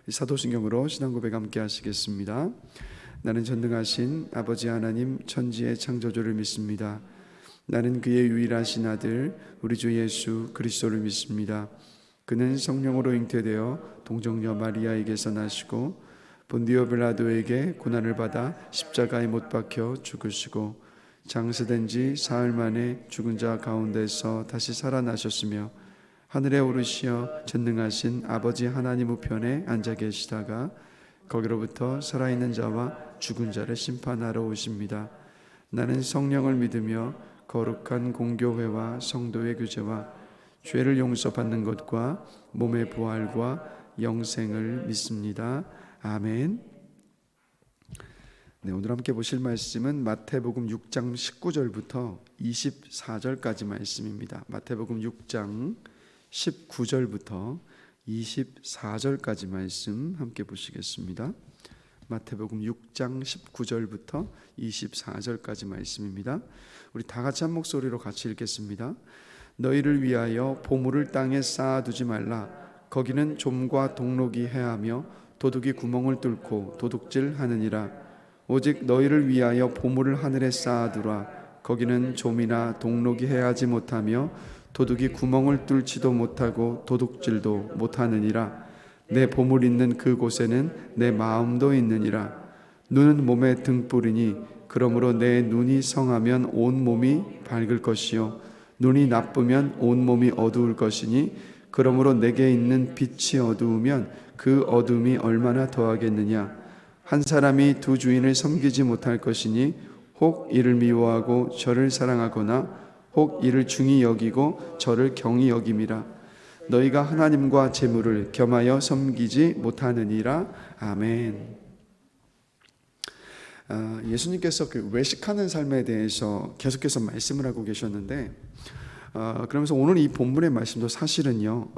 사도신경으로 신앙고백 함께 하시겠습니다. 나는 전능하신 아버지 하나님 천지의 창조주를 믿습니다. 나는 그의 유일하신 아들 우리 주 예수 그리스도를 믿습니다. 그는 성령으로 잉태되어 동정녀 마리아에게서 나시고 본디오 빌라도에게 고난을 받아 십자가에 못 박혀 죽으시고 장사된 지 사흘 만에 죽은 자 가운데서 다시 살아나셨으며 하늘에 오르시어 전능하신 아버지 하나님 우편에 앉아 계시다가 거기로부터 살아있는 자와 죽은 자를 심판하러 오십니다. 나는 성령을 믿으며 거룩한 공교회와 성도의 교제와 죄를 용서받는 것과 몸의 부활과 영생을 믿습니다. 아멘. 네, 오늘 함께 보실 말씀은 마태복음 6장 19절부터 24절까지 말씀입니다. 마태복음 6장 19절부터 24절까지 말씀 함께 보시겠습니다. 마태복음 6장 19절부터 24절까지 말씀입니다. 우리 다 같이 한 목소리로 같이 읽겠습니다. 너희를 위하여 보물을 땅에 쌓아두지 말라. 거기는 좀과 동록이 해하며 도둑이 구멍을 뚫고 도둑질하느니라. 오직 너희를 위하여 보물을 하늘에 쌓아두라. 거기는 좀이나 동록이 해하지 못하며 도둑이 구멍을 뚫지도 못하고 도둑질도 못하느니라. 내 보물 있는 그곳에는 내 마음도 있느니라. 눈은 몸의 등불이니 그러므로 내 눈이 성하면 온 몸이 밝을 것이요 눈이 나쁘면 온 몸이 어두울 것이니 그러므로 내게 있는 빛이 어두우면 그 어둠이 얼마나 더하겠느냐. 한 사람이 두 주인을 섬기지 못할 것이니 혹 이를 미워하고 저를 사랑하거나 혹 이를 중히 여기고 저를 경히 여김이라. 너희가 하나님과 재물을 겸하여 섬기지 못하느니라. 아멘. 예수님께서 그 외식하는 삶에 대해서 계속해서 말씀을 하고 계셨는데 그러면서 오늘 이 본문의 말씀도 사실은요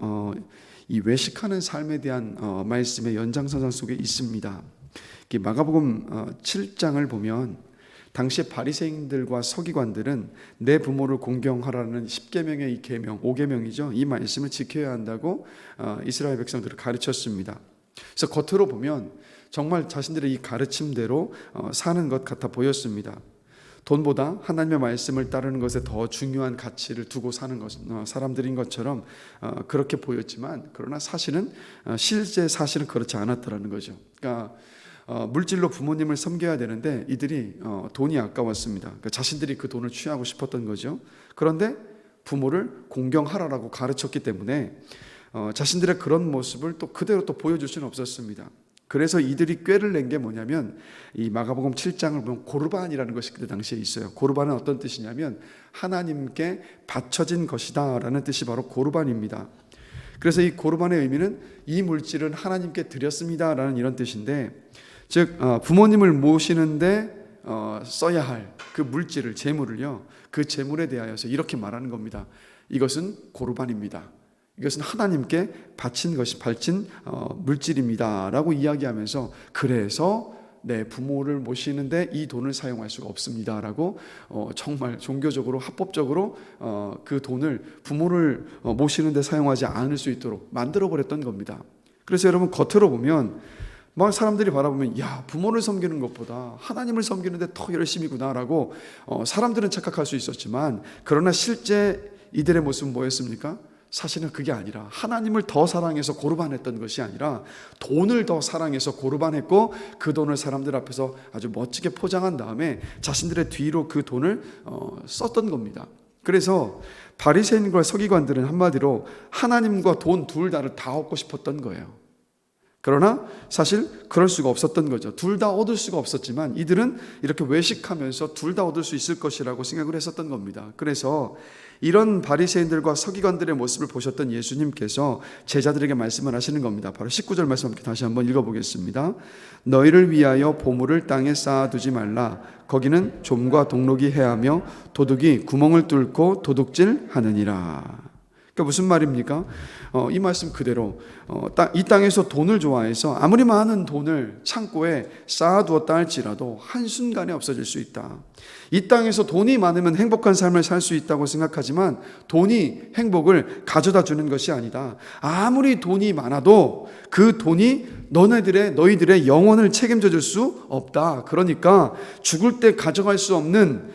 이 외식하는 삶에 대한 말씀의 연장선상 속에 있습니다. 마가복음 7장을 보면 당시의 바리새인들과 서기관들은 내 부모를 공경하라는 10계명의 이 계명, 5계명이죠. 이 말씀을 지켜야 한다고 이스라엘 백성들을 가르쳤습니다. 그래서 겉으로 보면 정말 자신들의 이 가르침대로 사는 것 같아 보였습니다. 돈보다 하나님의 말씀을 따르는 것에 더 중요한 가치를 두고 사는 사람들인 것처럼 그렇게 보였지만 그러나 사실은 실제 사실은 그렇지 않았더라는 거죠. 그러니까 물질로 부모님을 섬겨야 되는데 이들이 돈이 아까웠습니다. 그러니까 자신들이 그 돈을 취하고 싶었던 거죠. 그런데 부모를 공경하라고 가르쳤기 때문에 자신들의 그런 모습을 또 그대로 또 보여줄 수는 없었습니다. 그래서 이들이 꾀를 낸 게 뭐냐면 이 마가복음 7장을 보면 고르반이라는 것이 그때 당시에 있어요. 고르반은 어떤 뜻이냐면 하나님께 바쳐진 것이다 라는 뜻이 바로 고르반입니다. 그래서 이 고르반의 의미는 이 물질은 하나님께 드렸습니다 라는 이런 뜻인데 즉 부모님을 모시는데 써야 할 그 물질을 재물을요 그 재물에 대하여서 이렇게 말하는 겁니다. 이것은 고르반입니다. 이것은 하나님께 바친 물질입니다 라고 이야기하면서 그래서 내 부모를 모시는데 이 돈을 사용할 수가 없습니다 라고 정말 종교적으로 합법적으로 그 돈을 부모를 모시는데 사용하지 않을 수 있도록 만들어버렸던 겁니다. 그래서 여러분 겉으로 보면 막 사람들이 바라보면 야 부모를 섬기는 것보다 하나님을 섬기는데 더 열심이구나라고 사람들은 착각할 수 있었지만 그러나 실제 이들의 모습은 뭐였습니까? 사실은 그게 아니라 하나님을 더 사랑해서 고르반했던 것이 아니라 돈을 더 사랑해서 고르반했고 그 돈을 사람들 앞에서 아주 멋지게 포장한 다음에 자신들의 뒤로 그 돈을 썼던 겁니다. 그래서 바리새인과 서기관들은 한마디로 하나님과 돈 둘 다를 다 얻고 싶었던 거예요. 그러나 사실 그럴 수가 없었던 거죠. 둘 다 얻을 수가 없었지만 이들은 이렇게 외식하면서 둘 다 얻을 수 있을 것이라고 생각을 했었던 겁니다. 그래서 이런 바리새인들과 서기관들의 모습을 보셨던 예수님께서 제자들에게 말씀을 하시는 겁니다. 바로 19절 말씀 함께 다시 한번 읽어보겠습니다. 너희를 위하여 보물을 땅에 쌓아두지 말라. 거기는 좀과 동록이 해하며 도둑이 구멍을 뚫고 도둑질하느니라. 그러니까 무슨 말입니까? 이 말씀 그대로 이 땅에서 돈을 좋아해서 아무리 많은 돈을 창고에 쌓아두었다 할지라도 한순간에 없어질 수 있다. 이 땅에서 돈이 많으면 행복한 삶을 살 수 있다고 생각하지만 돈이 행복을 가져다 주는 것이 아니다. 아무리 돈이 많아도 그 돈이 너희들의 영혼을 책임져 줄 수 없다. 그러니까 죽을 때 가져갈 수 없는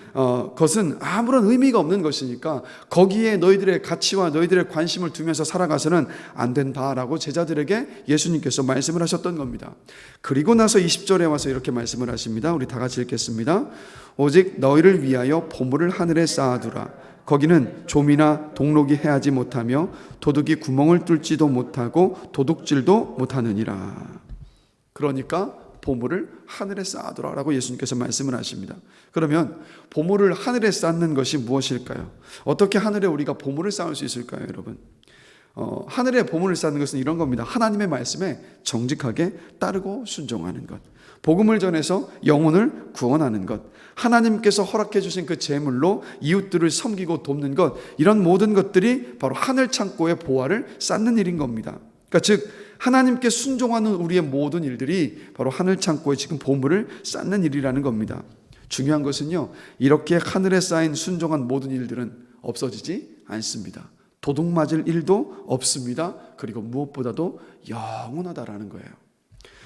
것은 아무런 의미가 없는 것이니까 거기에 너희들의 가치와 너희들의 관심을 두면서 살아가서는 안 된다라고 제자들에게 예수님께서 말씀을 하셨던 겁니다. 그리고 나서 20절에 와서 이렇게 말씀을 하십니다. 우리 다 같이 읽겠습니다. 오직 너희를 위하여 보물을 하늘에 쌓아두라. 거기는 좀이나 동록이 해하지 못하며 도둑이 구멍을 뚫지도 못하고 도둑질도 못하느니라. 그러니까 보물을 하늘에 쌓아두라라고 예수님께서 말씀을 하십니다. 그러면 보물을 하늘에 쌓는 것이 무엇일까요? 어떻게 하늘에 우리가 보물을 쌓을 수 있을까요, 여러분? 하늘에 보물을 쌓는 것은 이런 겁니다. 하나님의 말씀에 정직하게 따르고 순종하는 것, 복음을 전해서 영혼을 구원하는 것, 하나님께서 허락해 주신 그 재물로 이웃들을 섬기고 돕는 것, 이런 모든 것들이 바로 하늘 창고의 보화를 쌓는 일인 겁니다. 그러니까 즉 하나님께 순종하는 우리의 모든 일들이 바로 하늘 창고에 지금 보물을 쌓는 일이라는 겁니다. 중요한 것은요, 이렇게 하늘에 쌓인 순종한 모든 일들은 없어지지 않습니다. 도둑 맞을 일도 없습니다. 그리고 무엇보다도 영원하다라는 거예요.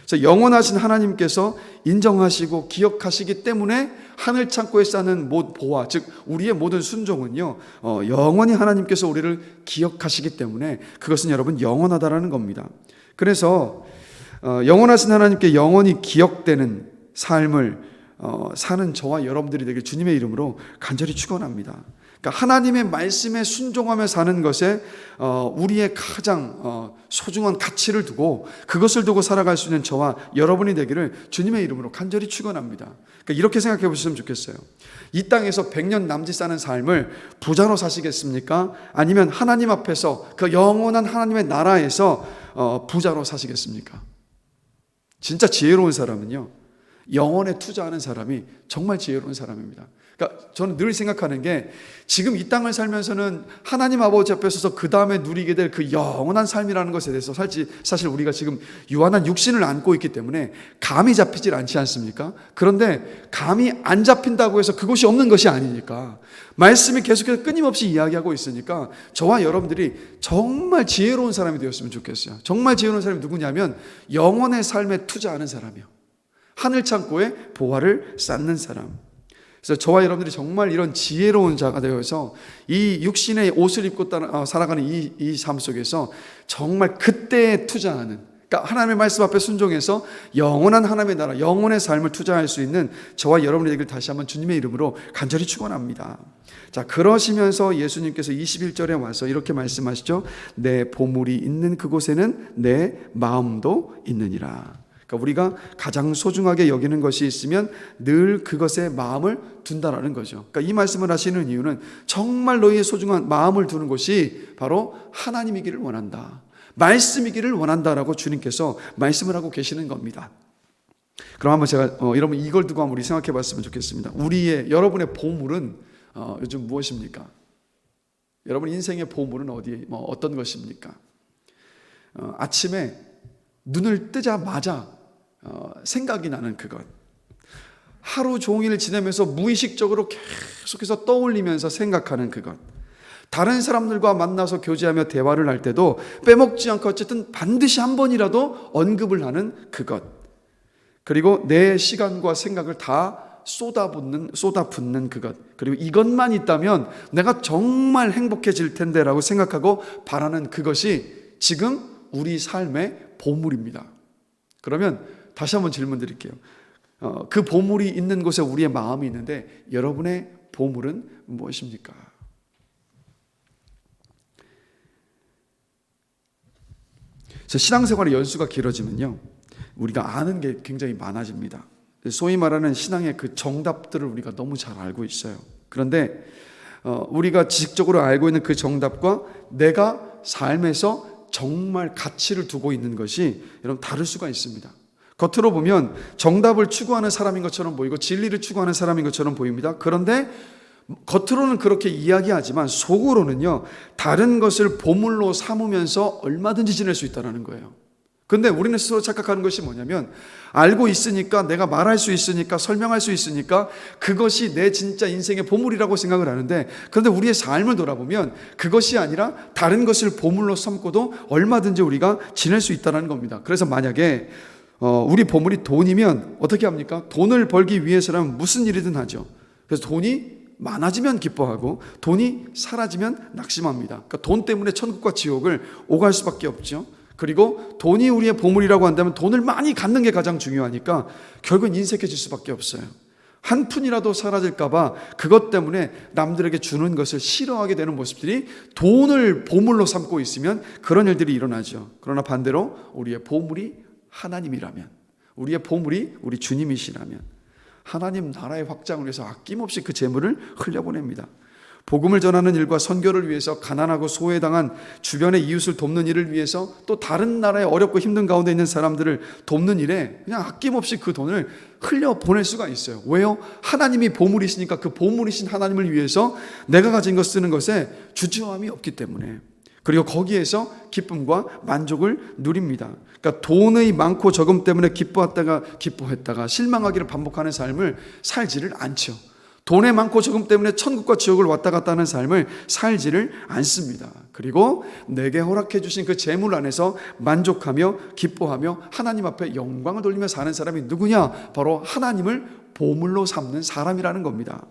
그래서 영원하신 하나님께서 인정하시고 기억하시기 때문에 하늘 창고에 쌓는 보화, 즉 우리의 모든 순종은요, 영원히 하나님께서 우리를 기억하시기 때문에 그것은 여러분 영원하다라는 겁니다. 그래서 영원하신 하나님께 영원히 기억되는 삶을 사는 저와 여러분들이 되길 주님의 이름으로 간절히 축원합니다. 그러니까 하나님의 말씀에 순종하며 사는 것에 우리의 가장 소중한 가치를 두고 그것을 두고 살아갈 수 있는 저와 여러분이 되기를 주님의 이름으로 간절히 축원합니다. 그러니까 이렇게 생각해 보셨으면 좋겠어요. 이 땅에서 100년 남짓 사는 삶을 부자로 사시겠습니까? 아니면 하나님 앞에서 그 영원한 하나님의 나라에서 부자로 사시겠습니까? 진짜 지혜로운 사람은요, 영혼에 투자하는 사람이 정말 지혜로운 사람입니다. 그러니까 저는 늘 생각하는 게 지금 이 땅을 살면서는 하나님 아버지 앞에 서서 그 다음에 누리게 될 그 영원한 삶이라는 것에 대해서 사실 우리가 지금 유한한 육신을 안고 있기 때문에 감이 잡히질 않지 않습니까? 그런데 감이 안 잡힌다고 해서 그것이 없는 것이 아니니까 말씀이 계속해서 끊임없이 이야기하고 있으니까 저와 여러분들이 정말 지혜로운 사람이 되었으면 좋겠어요. 정말 지혜로운 사람이 누구냐면 영혼의 삶에 투자하는 사람이요, 하늘 창고에 보화를 쌓는 사람. 그래서 저와 여러분들이 정말 이런 지혜로운 자가 되어서 이 육신의 옷을 입고 살아가는 이 삶 속에서 정말 그때에 투자하는, 그러니까 하나님의 말씀 앞에 순종해서 영원한 하나님의 나라, 영원의 삶을 투자할 수 있는 저와 여러분이 되길 다시 한번 주님의 이름으로 간절히 축원합니다. 자, 그러시면서 예수님께서 21절에 와서 이렇게 말씀하시죠. 내 보물이 있는 그곳에는 내 마음도 있느니라. 그러니까 우리가 가장 소중하게 여기는 것이 있으면 늘 그것에 마음을 둔다라는 거죠. 그러니까 이 말씀을 하시는 이유는 정말 너희의 소중한 마음을 두는 것이 바로 하나님이기를 원한다, 말씀이기를 원한다라고 주님께서 말씀을 하고 계시는 겁니다. 그럼 한번 제가 여러분 이걸 두고 한번 우리 생각해 봤으면 좋겠습니다. 여러분의 보물은 요즘 무엇입니까? 여러분 인생의 보물은 어떤 것입니까? 아침에 눈을 뜨자마자 생각이 나는 그것, 하루 종일 지내면서 무의식적으로 계속해서 떠올리면서 생각하는 그것, 다른 사람들과 만나서 교제하며 대화를 할 때도 빼먹지 않고 어쨌든 반드시 한 번이라도 언급을 하는 그것, 그리고 내 시간과 생각을 다 쏟아붓는 그것, 그리고 이것만 있다면 내가 정말 행복해질 텐데라고 생각하고 바라는 그것이 지금 우리 삶의 보물입니다. 그러면 다시 한번 질문 드릴게요. 그 보물이 있는 곳에 우리의 마음이 있는데 여러분의 보물은 무엇입니까? 그래서 신앙생활의 연수가 길어지면요, 우리가 아는 게 굉장히 많아집니다. 소위 말하는 신앙의 그 정답들을 우리가 너무 잘 알고 있어요. 그런데 우리가 지식적으로 알고 있는 그 정답과 내가 삶에서 정말 가치를 두고 있는 것이 여러분 다를 수가 있습니다. 겉으로 보면 정답을 추구하는 사람인 것처럼 보이고 진리를 추구하는 사람인 것처럼 보입니다. 그런데 겉으로는 그렇게 이야기하지만 속으로는요, 다른 것을 보물로 삼으면서 얼마든지 지낼 수 있다는 거예요. 근데 우리는 스스로 착각하는 것이 뭐냐면 알고 있으니까, 내가 말할 수 있으니까, 설명할 수 있으니까 그것이 내 진짜 인생의 보물이라고 생각을 하는데, 그런데 우리의 삶을 돌아보면 그것이 아니라 다른 것을 보물로 삼고도 얼마든지 우리가 지낼 수 있다는 겁니다. 그래서 만약에 우리 보물이 돈이면 어떻게 합니까? 돈을 벌기 위해서라면 무슨 일이든 하죠. 그래서 돈이 많아지면 기뻐하고 돈이 사라지면 낙심합니다. 그러니까 돈 때문에 천국과 지옥을 오갈 수밖에 없죠. 그리고 돈이 우리의 보물이라고 한다면 돈을 많이 갖는 게 가장 중요하니까 결국은 인색해질 수밖에 없어요. 한 푼이라도 사라질까 봐 그것 때문에 남들에게 주는 것을 싫어하게 되는 모습들이, 돈을 보물로 삼고 있으면 그런 일들이 일어나죠. 그러나 반대로 우리의 보물이 하나님이라면, 우리의 보물이 우리 주님이시라면 하나님 나라의 확장을 위해서 아낌없이 그 재물을 흘려보냅니다. 복음을 전하는 일과 선교를 위해서, 가난하고 소외당한 주변의 이웃을 돕는 일을 위해서, 또 다른 나라의 어렵고 힘든 가운데 있는 사람들을 돕는 일에 그냥 아낌없이 그 돈을 흘려보낼 수가 있어요. 왜요? 하나님이 보물이시니까 그 보물이신 하나님을 위해서 내가 가진 것 쓰는 것에 주저함이 없기 때문에, 그리고 거기에서 기쁨과 만족을 누립니다. 그러니까 돈의 많고 적음 때문에 기뻐했다가 실망하기를 반복하는 삶을 살지를 않죠. 돈의 많고 적음 때문에 천국과 지옥을 왔다 갔다 하는 삶을 살지를 않습니다. 그리고 내게 허락해 주신 그 재물 안에서 만족하며 기뻐하며 하나님 앞에 영광을 돌리며 사는 사람이 누구냐? 바로 하나님을 보물로 삼는 사람이라는 겁니다.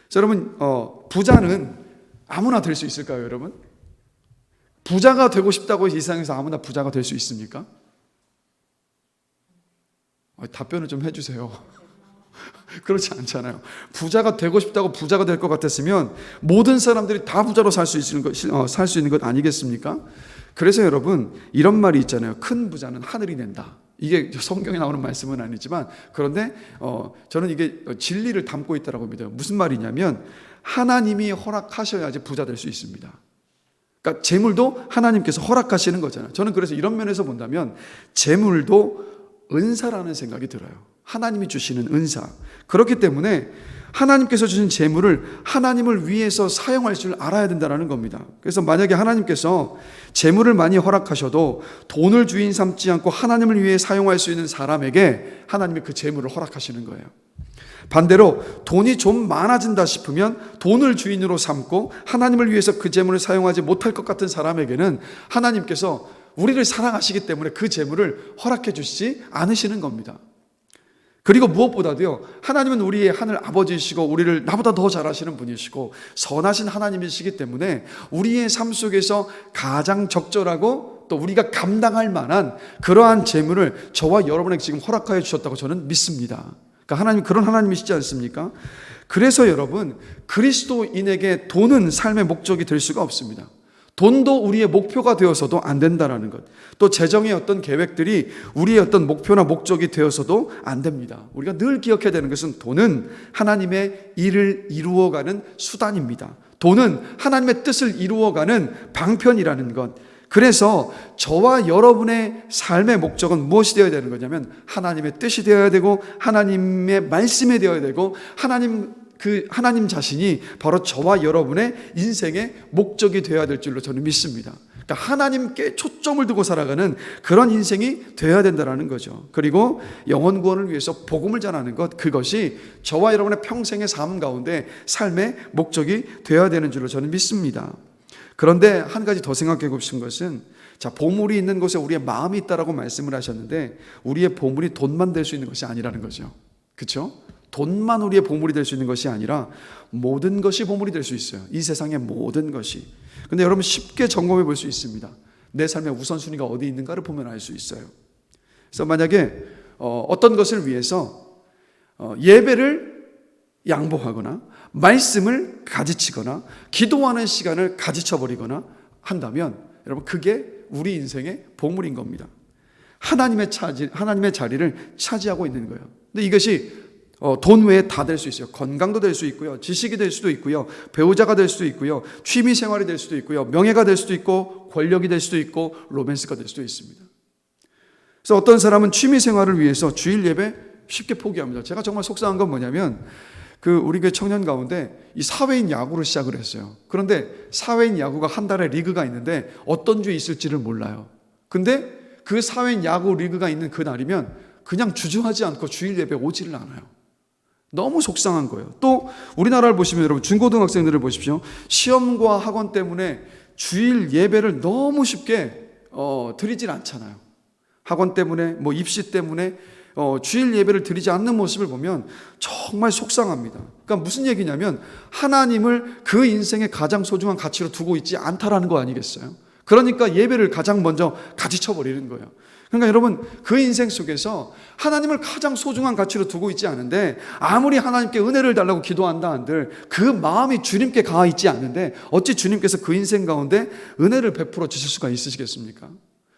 자, 여러분, 부자는 아무나 될 수 있을까요, 여러분? 부자가 되고 싶다고 이 세상에서 아무나 부자가 될 수 있습니까? 답변을 좀 해주세요. 그렇지 않잖아요. 부자가 되고 싶다고 부자가 될 것 같았으면 모든 사람들이 다 부자로 살 수 있는 것 아니겠습니까? 그래서 여러분, 이런 말이 있잖아요. 큰 부자는 하늘이 낸다. 이게 성경에 나오는 말씀은 아니지만, 그런데 저는 이게 진리를 담고 있다고 믿어요. 무슨 말이냐면 하나님이 허락하셔야지 부자 될 수 있습니다. 그러니까 재물도 하나님께서 허락하시는 거잖아요. 저는 그래서 이런 면에서 본다면 재물도 은사라는 생각이 들어요. 하나님이 주시는 은사. 그렇기 때문에 하나님께서 주신 재물을 하나님을 위해서 사용할 줄 알아야 된다는 겁니다. 그래서 만약에 하나님께서 재물을 많이 허락하셔도 돈을 주인 삼지 않고 하나님을 위해 사용할 수 있는 사람에게 하나님이 그 재물을 허락하시는 거예요. 반대로 돈이 좀 많아진다 싶으면 돈을 주인으로 삼고 하나님을 위해서 그 재물을 사용하지 못할 것 같은 사람에게는 하나님께서 우리를 사랑하시기 때문에 그 재물을 허락해 주시지 않으시는 겁니다. 그리고 무엇보다도요, 하나님은 우리의 하늘 아버지이시고 우리를 나보다 더 잘하시는 분이시고 선하신 하나님이시기 때문에 우리의 삶 속에서 가장 적절하고 또 우리가 감당할 만한 그러한 재물을 저와 여러분에게 지금 허락하여 주셨다고 저는 믿습니다. 그러니까 하나님, 그런 하나님이시지 않습니까? 그래서 여러분, 그리스도인에게 돈은 삶의 목적이 될 수가 없습니다. 돈도 우리의 목표가 되어서도 안 된다는 것. 또 재정의 어떤 계획들이 우리의 어떤 목표나 목적이 되어서도 안 됩니다. 우리가 늘 기억해야 되는 것은 돈은 하나님의 일을 이루어가는 수단입니다. 돈은 하나님의 뜻을 이루어가는 방편이라는 것. 그래서 저와 여러분의 삶의 목적은 무엇이 되어야 되는 거냐면 하나님의 뜻이 되어야 되고 하나님의 말씀이 되어야 되고 하나님 자신이 바로 저와 여러분의 인생의 목적이 되어야 될 줄로 저는 믿습니다. 그러니까 하나님께 초점을 두고 살아가는 그런 인생이 되어야 된다는 거죠. 그리고 영혼 구원을 위해서 복음을 전하는 것, 그것이 저와 여러분의 평생의 삶 가운데 삶의 목적이 되어야 되는 줄로 저는 믿습니다. 그런데 한 가지 더 생각해 보고 싶은 것은, 자, 보물이 있는 곳에 우리의 마음이 있다라고 말씀을 하셨는데 우리의 보물이 돈만 될 수 있는 것이 아니라는 거죠. 그렇죠? 돈만 우리의 보물이 될 수 있는 것이 아니라 모든 것이 보물이 될 수 있어요. 이 세상의 모든 것이. 근데 여러분 쉽게 점검해 볼 수 있습니다. 내 삶의 우선순위가 어디 있는가를 보면 알 수 있어요. 그래서 만약에 어떤 것을 위해서 예배를 양보하거나 말씀을 가지치거나 기도하는 시간을 가지쳐버리거나 한다면 여러분 그게 우리 인생의 보물인 겁니다. 하나님의 자리를 차지하고 있는 거예요. 근데 이것이 돈 외에 다 될 수 있어요. 건강도 될 수 있고요, 지식이 될 수도 있고요, 배우자가 될 수도 있고요, 취미 생활이 될 수도 있고요, 명예가 될 수도 있고, 권력이 될 수도 있고, 로맨스가 될 수도 있습니다. 그래서 어떤 사람은 취미 생활을 위해서 주일 예배 쉽게 포기합니다. 제가 정말 속상한 건 뭐냐면 우리 교회 청년 가운데 이 사회인 야구를 시작을 했어요. 그런데 사회인 야구가 한 달에 리그가 있는데 어떤 주에 있을지를 몰라요. 근데 그 사회인 야구 리그가 있는 그 날이면 그냥 주저하지 않고 주일 예배 오지를 않아요. 너무 속상한 거예요. 또 우리나라를 보시면 여러분 중고등학생들을 보십시오. 시험과 학원 때문에 주일 예배를 너무 쉽게 드리질 않잖아요. 학원 때문에 뭐 입시 때문에 주일 예배를 드리지 않는 모습을 보면 정말 속상합니다. 그러니까 무슨 얘기냐면 하나님을 그 인생의 가장 소중한 가치로 두고 있지 않다라는 거 아니겠어요? 그러니까 예배를 가장 먼저 가지쳐버리는 거예요. 그러니까 여러분 그 인생 속에서 하나님을 가장 소중한 가치로 두고 있지 않은데 아무리 하나님께 은혜를 달라고 기도한다 한들 그 마음이 주님께 가 있지 않는데 어찌 주님께서 그 인생 가운데 은혜를 베풀어 주실 수가 있으시겠습니까?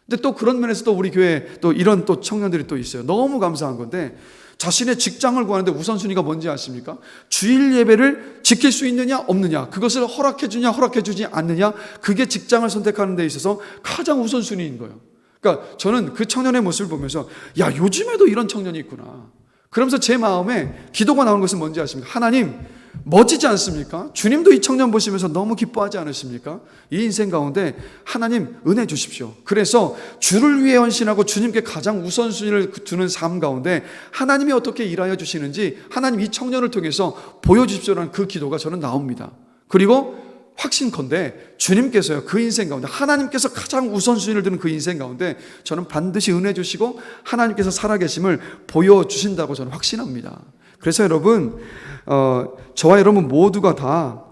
근데 또 그런 면에서도 우리 교회에 또 이런 또 청년들이 또 있어요. 너무 감사한 건데 자신의 직장을 구하는데 우선순위가 뭔지 아십니까? 주일 예배를 지킬 수 있느냐 없느냐, 그것을 허락해 주냐 허락해 주지 않느냐, 그게 직장을 선택하는 데 있어서 가장 우선순위인 거예요. 그러니까 저는 그 청년의 모습을 보면서 야, 요즘에도 이런 청년이 있구나. 그러면서 제 마음에 기도가 나오는 것은 뭔지 아십니까? 하나님, 멋지지 않습니까? 주님도 이 청년 보시면서 너무 기뻐하지 않으십니까? 이 인생 가운데 하나님 은혜 주십시오. 그래서 주를 위해 헌신하고 주님께 가장 우선순위를 두는 삶 가운데 하나님이 어떻게 일하여 주시는지 하나님 이 청년을 통해서 보여주십시오라는 그 기도가 저는 나옵니다. 그리고 확신컨대 주님께서요, 그 인생 가운데 하나님께서 가장 우선순위를 두는 그 인생 가운데 저는 반드시 은혜 주시고 하나님께서 살아계심을 보여주신다고 저는 확신합니다. 그래서 여러분, 저와 여러분 모두가 다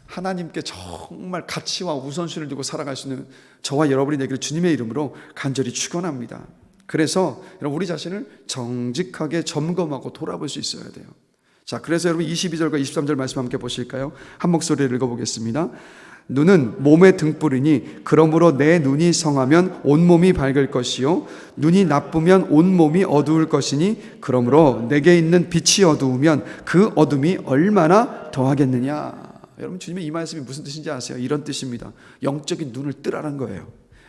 하나님께 정말 가치와 우선순위를 두고 살아갈 수 있는 저와 여러분이 되기를 주님의 이름으로 간절히 축원합니다. 그래서 여러분 우리 자신을 정직하게 점검하고 돌아볼 수 있어야 돼요. 자, 그래서 여러분 22절과 23절 말씀 함께 보실까요? 한 목소리를 읽어보겠습니다. 눈은 몸의 등불이니 그러므로 내 눈이 성하면 온몸이 밝을 것이요 눈이 나쁘면 온몸이 어두울 것이니 그러므로 내게 있는 빛이 어두우면 그 어둠이 얼마나 더하겠느냐. 여러분 주님의 이 말씀이 무슨 뜻인지 아세요? 이런 뜻입니다. 영적인 눈을 뜨라는 거예요.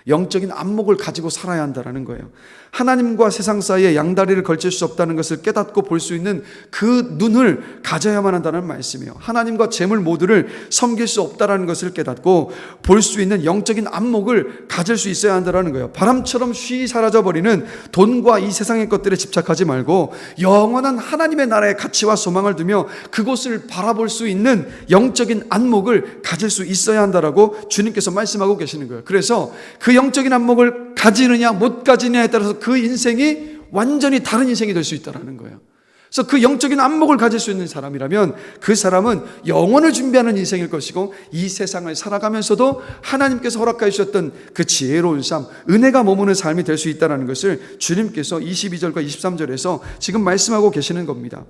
영적인 안목을 가지고 살아야 한다는 거예요. 하나님과 세상 사이에 양다리를 걸칠 수 없다는 것을 깨닫고 볼 수 있는 그 눈을 가져야만 한다는 말씀이에요. 하나님과 재물 모두를 섬길 수 없다는 것을 깨닫고 볼 수 있는 영적인 안목을 가질 수 있어야 한다는 거예요. 바람처럼 쉬이 사라져버리는 돈과 이 세상의 것들에 집착하지 말고 영원한 하나님의 나라의 가치와 소망을 두며 그곳을 바라볼 수 있는 영적인 안목을 가질 수 있어야 한다라고 주님께서 말씀하고 계시는 거예요. 그래서 그 영적인 안목을 가지느냐 못 가지느냐에 따라서 그 인생이 완전히 다른 인생이 될 수 있다는 거예요. 그래서 그 영적인 안목을 가질 수 있는 사람이라면 그 사람은 영원을 준비하는 인생일 것이고 이 세상을 살아가면서도 하나님께서 허락하여 주셨던 그 지혜로운 삶, 은혜가 머무는 삶이 될 수 있다는 것을 주님께서 22절과 23절에서 지금 말씀하고 계시는 겁니다.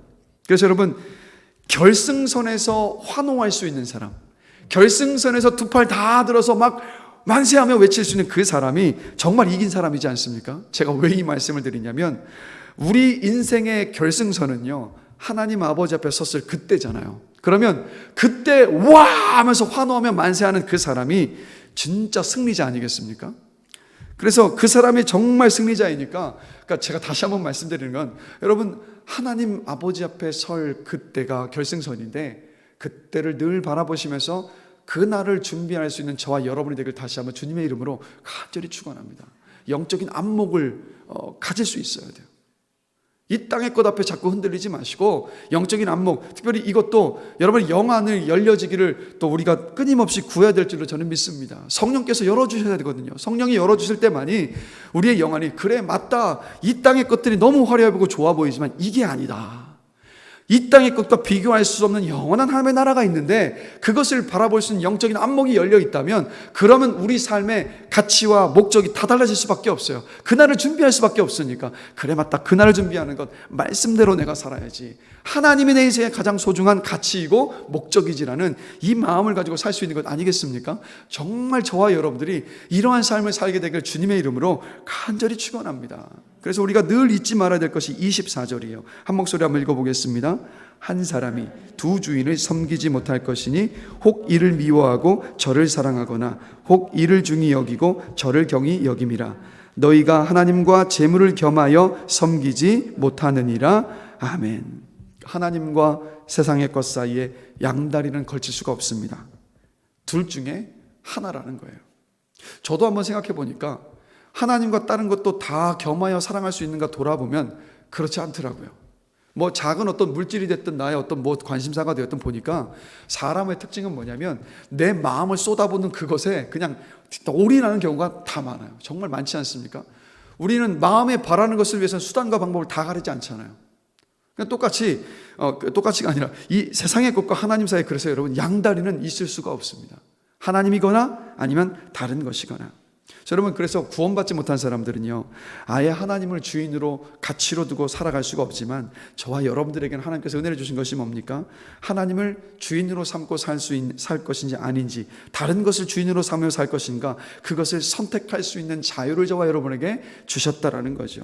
그래서 여러분 결승선에서 환호할 수 있는 사람, 결승선에서 두 팔 다 들어서 막 만세하며 외칠 수 있는 그 사람이 정말 이긴 사람이지 않습니까? 제가 왜 이 말씀을 드리냐면 우리 인생의 결승선은요 하나님 아버지 앞에 섰을 그때잖아요. 그러면 그때 와 하면서 환호하며 만세하는 그 사람이 진짜 승리자 아니겠습니까? 그래서 그 사람이 정말 승리자이니까, 그러니까 제가 다시 한번 말씀드리는 건 여러분 하나님 아버지 앞에 설 그때가 결승선인데 그때를 늘 바라보시면서 그날을 준비할 수 있는 저와 여러분이 되길 다시 한번 주님의 이름으로 간절히 축원합니다. 영적인 안목을 가질 수 있어야 돼요. 이 땅의 것 앞에 자꾸 흔들리지 마시고 영적인 안목, 특별히 이것도 여러분의 영안을 열려지기를 또 우리가 끊임없이 구해야 될 줄로 저는 믿습니다. 성령께서 열어주셔야 되거든요. 성령이 열어주실 때만이 우리의 영안이 그래 맞다, 이 땅의 것들이 너무 화려해 보이고 좋아 보이지만 이게 아니다, 이 땅의 것과 비교할 수 없는 영원한 하나님의 나라가 있는데 그것을 바라볼 수 있는 영적인 안목이 열려 있다면 그러면 우리 삶의 가치와 목적이 다 달라질 수밖에 없어요. 그날을 준비할 수밖에 없으니까 그래 맞다, 그날을 준비하는 것 말씀대로 내가 살아야지, 하나님이 내 인생의 가장 소중한 가치이고 목적이지라는 이 마음을 가지고 살 수 있는 것 아니겠습니까? 정말 저와 여러분들이 이러한 삶을 살게 되길 주님의 이름으로 간절히 축원합니다. 그래서 우리가 늘 잊지 말아야 될 것이 24절이에요. 한 목소리 한번 읽어보겠습니다. 한 사람이 두 주인을 섬기지 못할 것이니 혹 이를 미워하고 저를 사랑하거나 혹 이를 중히 여기고 저를 경히 여김이라. 너희가 하나님과 재물을 겸하여 섬기지 못하느니라. 아멘. 하나님과 세상의 것 사이에 양다리는 걸칠 수가 없습니다. 둘 중에 하나라는 거예요. 저도 한번 생각해 보니까 하나님과 다른 것도 다 겸하여 사랑할 수 있는가 돌아보면 그렇지 않더라고요. 뭐 작은 어떤 물질이 됐든 나의 어떤 뭐 관심사가 되었든 보니까 사람의 특징은 뭐냐면 내 마음을 쏟아붓는 그것에 그냥 올인하는 경우가 다 많아요. 정말 많지 않습니까? 우리는 마음에 바라는 것을 위해서는 수단과 방법을 다 가리지 않잖아요. 그냥 똑같이가 아니라 이 세상의 것과 하나님 사이에, 그래서 여러분 양다리는 있을 수가 없습니다. 하나님이거나 아니면 다른 것이거나. 여러분, 그래서 구원받지 못한 사람들은요, 아예 하나님을 주인으로 가치로 두고 살아갈 수가 없지만, 저와 여러분들에게는 하나님께서 은혜를 주신 것이 뭡니까? 하나님을 주인으로 삼고 살 것인지 아닌지, 다른 것을 주인으로 삼으며 살 것인가, 그것을 선택할 수 있는 자유를 저와 여러분에게 주셨다라는 거죠.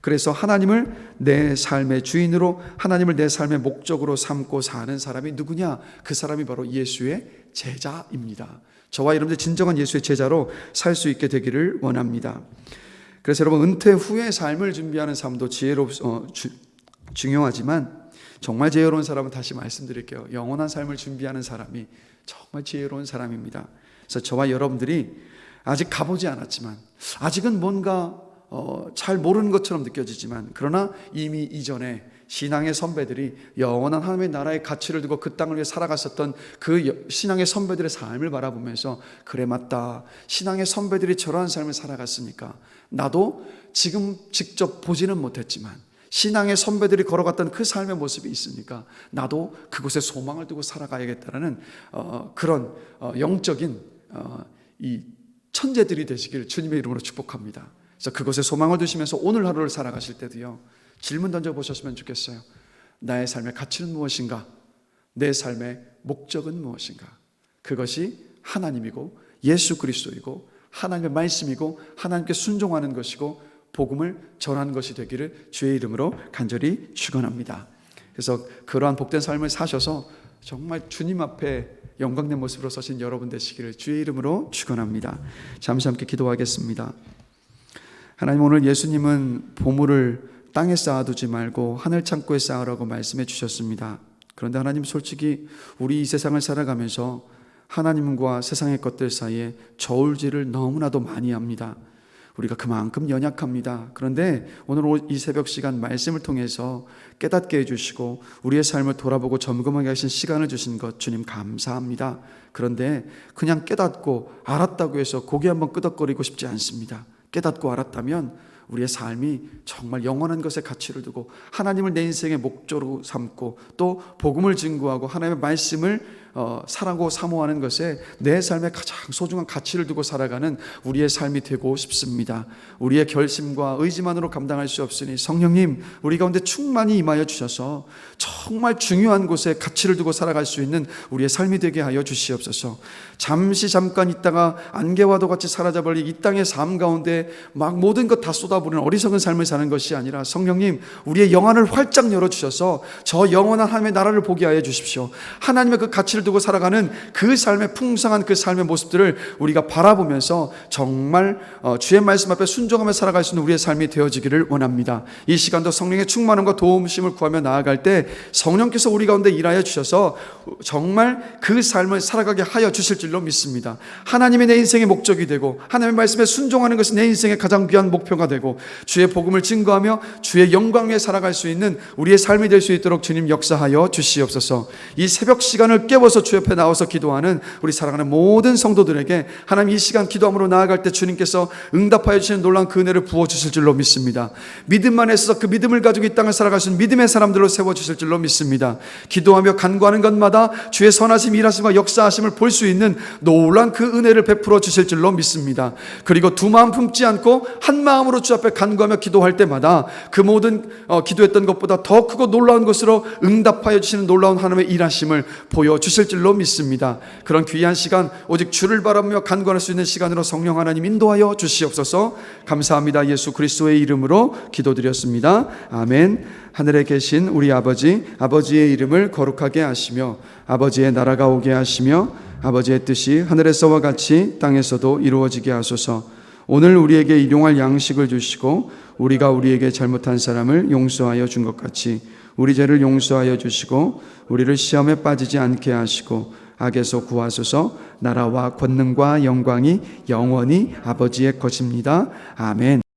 그래서 하나님을 내 삶의 주인으로, 하나님을 내 삶의 목적으로 삼고 사는 사람이 누구냐? 그 사람이 바로 예수의 제자입니다. 저와 여러분들 진정한 예수의 제자로 살 수 있게 되기를 원합니다. 그래서 여러분, 은퇴 후의 삶을 준비하는 삶도 중요하지만, 정말 지혜로운 사람은, 다시 말씀드릴게요, 영원한 삶을 준비하는 사람이 정말 지혜로운 사람입니다. 그래서 저와 여러분들이 아직 가보지 않았지만, 아직은 뭔가 잘 모르는 것처럼 느껴지지만, 그러나 이미 이전에 신앙의 선배들이 영원한 하나님의 나라의 가치를 두고 그 땅을 위해 살아갔었던 그 신앙의 선배들의 삶을 바라보면서, 그래 맞다, 신앙의 선배들이 저러한 삶을 살아갔으니까 나도 지금 직접 보지는 못했지만 신앙의 선배들이 걸어갔던 그 삶의 모습이 있으니까 나도 그곳에 소망을 두고 살아가야겠다라는 그런 영적인 이 천재들이 되시길 주님의 이름으로 축복합니다. 그래서 그곳에 소망을 두시면서 오늘 하루를 살아가실 때도요, 질문 던져보셨으면 좋겠어요. 나의 삶의 가치는 무엇인가? 내 삶의 목적은 무엇인가? 그것이 하나님이고 예수 그리스도이고 하나님의 말씀이고 하나님께 순종하는 것이고 복음을 전하는 것이 되기를 주의 이름으로 간절히 축원합니다. 그래서 그러한 복된 삶을 사셔서 정말 주님 앞에 영광된 모습으로 서신 여러분 되시기를 주의 이름으로 축원합니다. 잠시 함께 기도하겠습니다. 하나님, 오늘 예수님은 보물을 땅에 쌓아두지 말고 하늘 창고에 쌓으라고 말씀해 주셨습니다. 그런데 하나님, 솔직히 우리 이 세상을 살아가면서 하나님과 세상의 것들 사이에 저울질을 너무나도 많이 합니다. 우리가 그만큼 연약합니다. 그런데 오늘 이 새벽 시간 말씀을 통해서 깨닫게 해주시고 우리의 삶을 돌아보고 점검하게 하신 시간을 주신 것 주님 감사합니다. 그런데 그냥 깨닫고 알았다고 해서 고개 한번 끄덕거리고 싶지 않습니다. 깨닫고 알았다면 우리의 삶이 정말 영원한 것에 가치를 두고 하나님을 내 인생의 목적으로 삼고 또 복음을 증거하고 하나님의 말씀을 사랑하고 사모하는 것에 내 삶의 가장 소중한 가치를 두고 살아가는 우리의 삶이 되고 싶습니다. 우리의 결심과 의지만으로 감당할 수 없으니 성령님, 우리 가운데 충만히 임하여 주셔서 정말 중요한 곳에 가치를 두고 살아갈 수 있는 우리의 삶이 되게 하여 주시옵소서. 잠깐 있다가 안개와도 같이 사라져버릴 이 땅의 삶 가운데 막 모든 것 다 쏟아부는 어리석은 삶을 사는 것이 아니라, 성령님, 우리의 영안을 활짝 열어주셔서 저 영원한 하나님의 나라를 보게 하여 주십시오. 하나님의 그 가치를 두고 살아가는 그 삶의 풍성한 그 삶의 모습들을 우리가 바라보면서 정말 주의 말씀 앞에 순종하며 살아갈 수 있는 우리의 삶이 되어지기를 원합니다. 이 시간도 성령의 충만함과 도움심을 구하며 나아갈 때 성령께서 우리 가운데 일하여 주셔서 정말 그 삶을 살아가게 하여 주실 줄로 믿습니다. 하나님의 내 인생의 목적이 되고 하나님의 말씀에 순종하는 것이 내 인생의 가장 귀한 목표가 되고 주의 복음을 증거하며 주의 영광 위에 살아갈 수 있는 우리의 삶이 될 수 있도록 주님 역사하여 주시옵소서. 이 새벽 시간을 깨워서 주 옆에 나와서 기도하는 우리 사랑하는 모든 성도들에게 하나님, 이 시간 기도함으로 나아갈 때 주님께서 응답하여 주시는 놀라운 그 은혜를 부어주실 줄로 믿습니다. 믿음만 있어서 그 믿음을 가지고 이 땅을 살아갈 수 있는 믿음의 사람들로 세워주실 줄로 믿습니다. 기도하며 간구하는 것마다 주의 선하심, 일하심과 역사하심을 볼 수 있는 놀라운 그 은혜를 베풀어 주실 줄로 믿습니다. 그리고 두 마음 품지 않고 한 마음으로 주 앞에 간구하며 기도할 때마다 그 모든 기도했던 것보다 더 크고 놀라운 것으로 응답하여 주시는 놀라운 하나님의 일하심을 보여주실 줄로 믿습니다. 그런 귀한 시간, 오직 주를 바라보며 간구할 수 있는 시간으로 성령 하나님 인도하여 주시옵소서. 감사합니다. 예수 그리스도의 이름으로 기도드렸습니다. 아멘. 하늘에 계신 우리 아버지, 아버지의 이름을 거룩하게 하시며 아버지의 나라가 오게 하시며 아버지의 뜻이 하늘에서와 같이 땅에서도 이루어지게 하소서. 오늘 우리에게 일용할 양식을 주시고 우리가 우리에게 잘못한 사람을 용서하여 준 것 같이 우리 죄를 용서하여 주시고 우리를 시험에 빠지지 않게 하시고 악에서 구하소서. 나라와 권능과 영광이 영원히 아버지의 것입니다. 아멘.